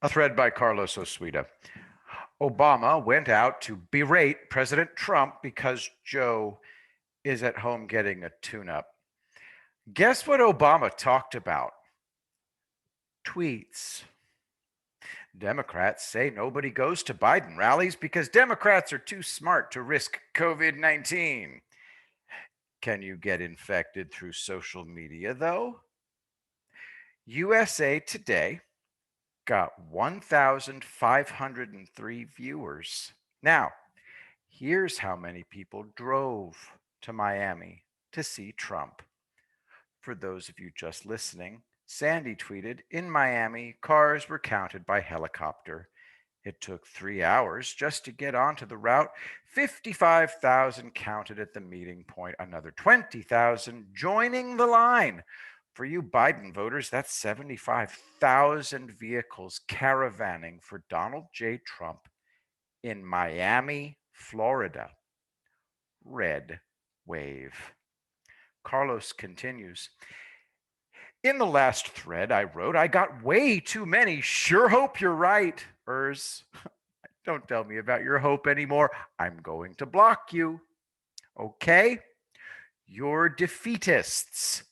A thread by Carlos Osuita. Obama went out to berate President Trump because Joe is at home getting a tune-up. Guess what Obama talked about? Tweets. Democrats say nobody goes to Biden rallies because Democrats are too smart to risk COVID-19. Can you get infected through social media, though? USA Today got 1,503 viewers. Now, here's how many people drove to Miami to see Trump. For those of you just listening, Sandy tweeted, "In Miami, cars were counted by helicopter. It took 3 hours just to get onto the route. 55,000 counted at the meeting point, another 20,000 joining the line. For you Biden voters, that's 75,000 vehicles caravanning for Donald J. Trump in Miami, Florida. Red wave." Carlos continues, "In the last thread I wrote, I got way too many 'sure hope you're right' ers. Don't tell me about your hope anymore. I'm going to block you. Okay? You're defeatists.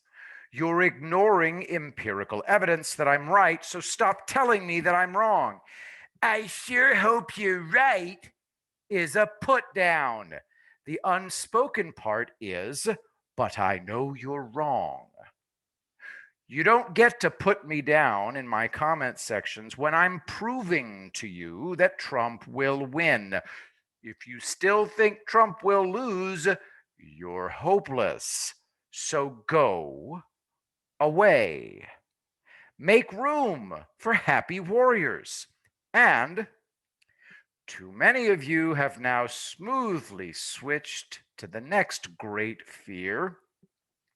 You're ignoring empirical evidence that I'm right, so stop telling me that I'm wrong. 'I sure hope you're right' is a put down. The unspoken part is, 'but I know you're wrong.' You don't get to put me down in my comment sections when I'm proving to you that Trump will win. If you still think Trump will lose, you're hopeless. So go away. Make room for happy warriors. And too many of you have now smoothly switched to the next great fear,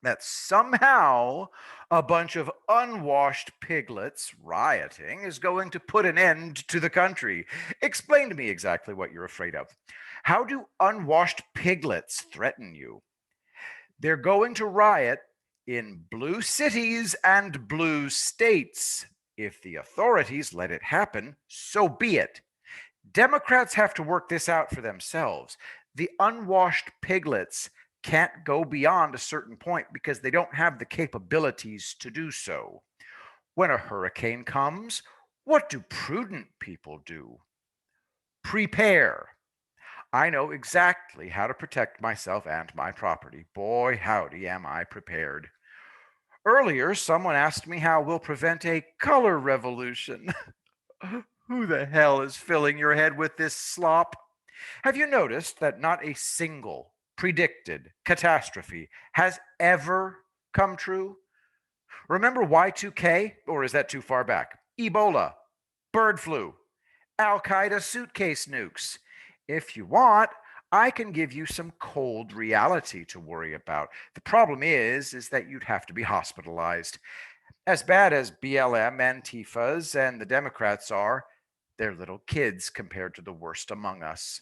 that somehow a bunch of unwashed piglets rioting is going to put an end to the country. Explain to me exactly what you're afraid of. How do unwashed piglets threaten you? They're going to riot in blue cities and blue states. If the authorities let it happen, so be it. Democrats have to work this out for themselves. The unwashed piglets can't go beyond a certain point because they don't have the capabilities to do so. When a hurricane comes, what do prudent people do? Prepare. I know exactly how to protect myself and my property. Boy, howdy, am I prepared. Earlier, someone asked me how we'll prevent a color revolution. Who the hell is filling your head with this slop? Have you noticed that not a single predicted catastrophe has ever come true? Remember Y2K, or is that too far back? Ebola, bird flu, Al Qaeda suitcase nukes. If you want, I can give you some cold reality to worry about. The problem is that you'd have to be hospitalized. As bad as BLM, Antifas, and the Democrats are, they're little kids compared to the worst among us.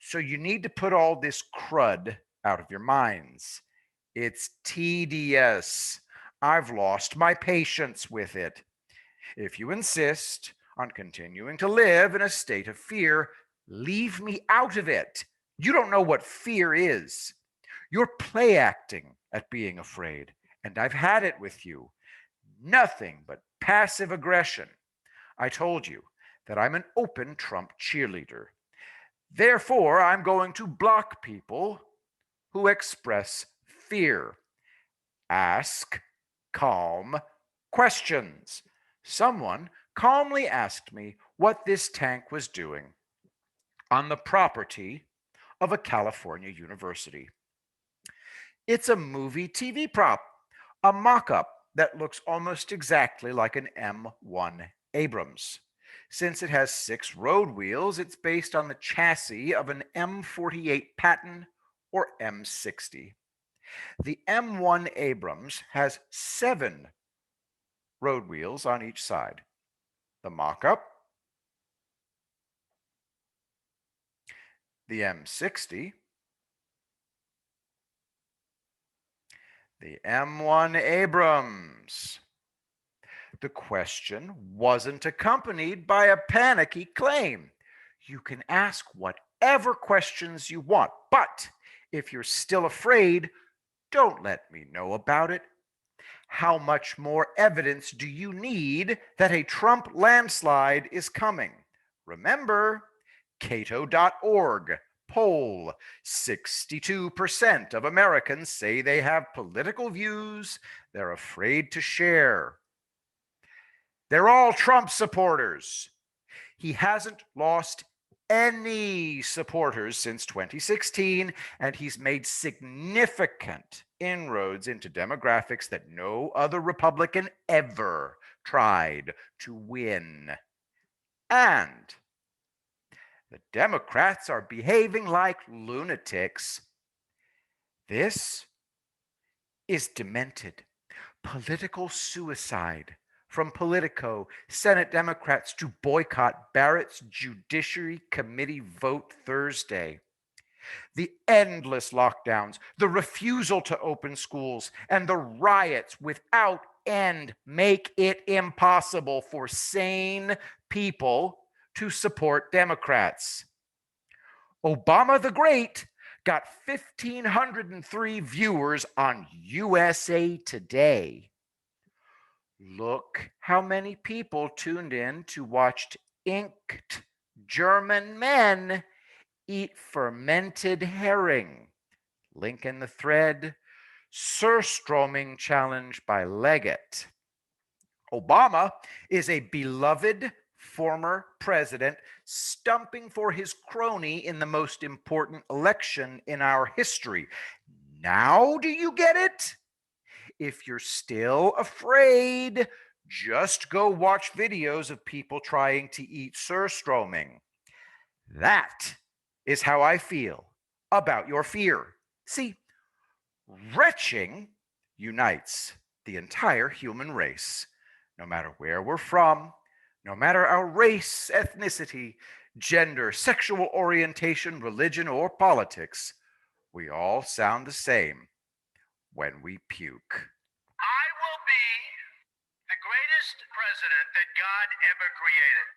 So you need to put all this crud out of your minds. It's tedious. I've lost my patience with it. If you insist on continuing to live in a state of fear, leave me out of it. You don't know what fear is. You're play acting at being afraid, and I've had it with you. Nothing but passive aggression. I told you that I'm an open Trump cheerleader. Therefore, I'm going to block people who express fear. Ask calm questions. Someone calmly asked me what this tank was doing on the property of a California university. It's a movie TV prop, a mock up that looks almost exactly like an M1 Abrams. Since it has 6 road wheels, it's based on the chassis of an M48 Patton or M60. The M1 Abrams has 7 road wheels on each side. The mock up, the M60, the M1 Abrams. The question wasn't accompanied by a panicky claim. You can ask whatever questions you want, but if you're still afraid, don't let me know about it. How much more evidence do you need that a Trump landslide is coming? Remember, Cato.org poll: 62% of Americans say they have political views they're afraid to share. They're all Trump supporters. He hasn't lost any supporters since 2016, and he's made significant inroads into demographics that no other Republican ever tried to win. And the Democrats are behaving like lunatics. This is demented political suicide from Politico. Senate Democrats to boycott Barrett's Judiciary Committee vote Thursday. The endless lockdowns, the refusal to open schools, and the riots without end make it impossible for sane people to support Democrats. Obama the Great got 1,503 viewers on USA Today. Look how many people tuned in to watch inked German men eat fermented herring. Link in the thread. Surstroming challenge by Leggett. Obama is a beloved former president stumping for his crony in the most important election in our history. Now do you get it? If you're still afraid, just go watch videos of people trying to eat surstroming. That is how I feel about your fear. See, retching unites the entire human race, no matter where we're from, no matter our race, ethnicity, gender, sexual orientation, religion, or politics. We all sound the same when we puke. I will be the greatest president that God ever created.